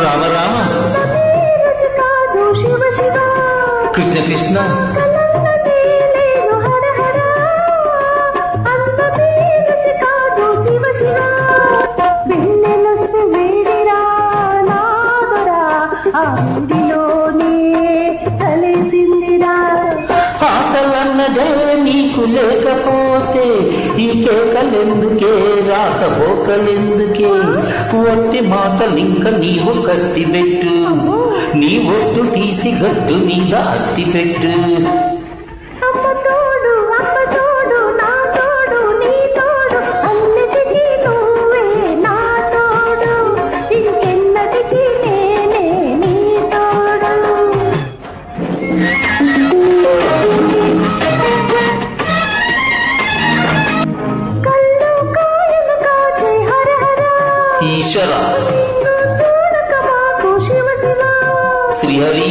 రామ రామ కృష్ణ కృష్ణ ఆకలన్నదే నీకు లేకపోతే ఈ కేకలెందుకే రాకపోకలెందుకే ఒట్టి మాటలింక నీవు కట్టిపెట్టు నీ ఒట్టు తీసి గట్టు మీద అట్టిపెట్టు ఈశ్వర శ్రీహరి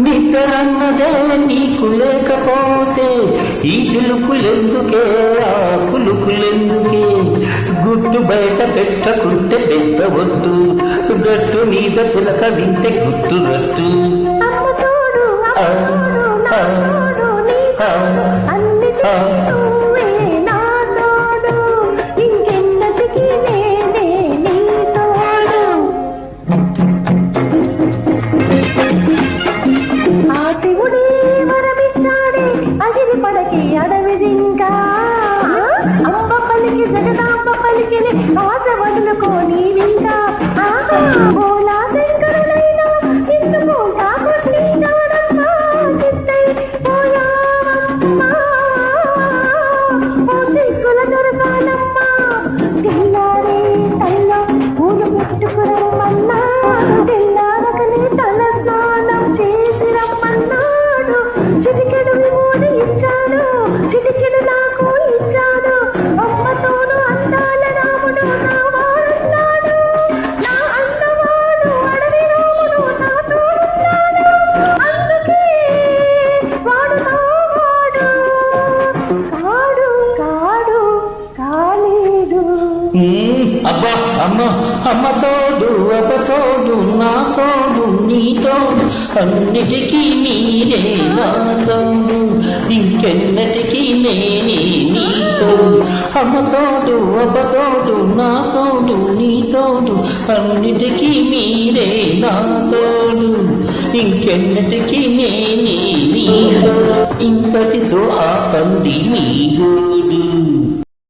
నిద్రన్నదే నీకు లేకపోతే ఈ పిలుపులెందుకే ఆ పులుపులెందుకే గుట్టు బయట పెట్టకుంటే పెద్ద ఒట్టు గట్టు మీద చిలక వింటే గుట్టు రట్టు అడవి జింక అంబ పలికి జగదాంబ పలికిని ఆశ వదులుకోని వింక బోలా శంకరులైనా ఇందు పోటా కొట్టి చాడమ్మా చిత్తై పోయావమ్మా ఓ సిగ్గుల దొరసాలమ్మా తెల్లారే తల్ల పూలు పెట్టుకురమ్మన్నా తెల్లారకనే తల స్నానం చేసి రమ్మన్నాడు చిటికెడు విమూని ఇచ్చాడు చిటికెడు నాకు ఇచ్చాడు అమ్మతోను అందాల రాముడు నా వాడున్నాడు నా అన్నవాడు అడవి రాముడు నాతో ఉన్నాడు అందుకే వాడు నా వాడు కాడు కాడు కాలేడు అబ్బా అమ్మ అమ్మ తోడు అబ్బ తోడు నా తోడు నీ తోడు అన్నిటికీ నీరే నా తోడు ఇంకెన్నటికీ నేనే నీ తోడు అమ్మ తోడు అబ్బ తోడు నా తోడు నీ తోడు అన్నిటికీ మీరే నా తోడు ఇంకెన్నటికీ నేనే నీ తోడు ఇంతటితో ఆపండి నీ గోడు.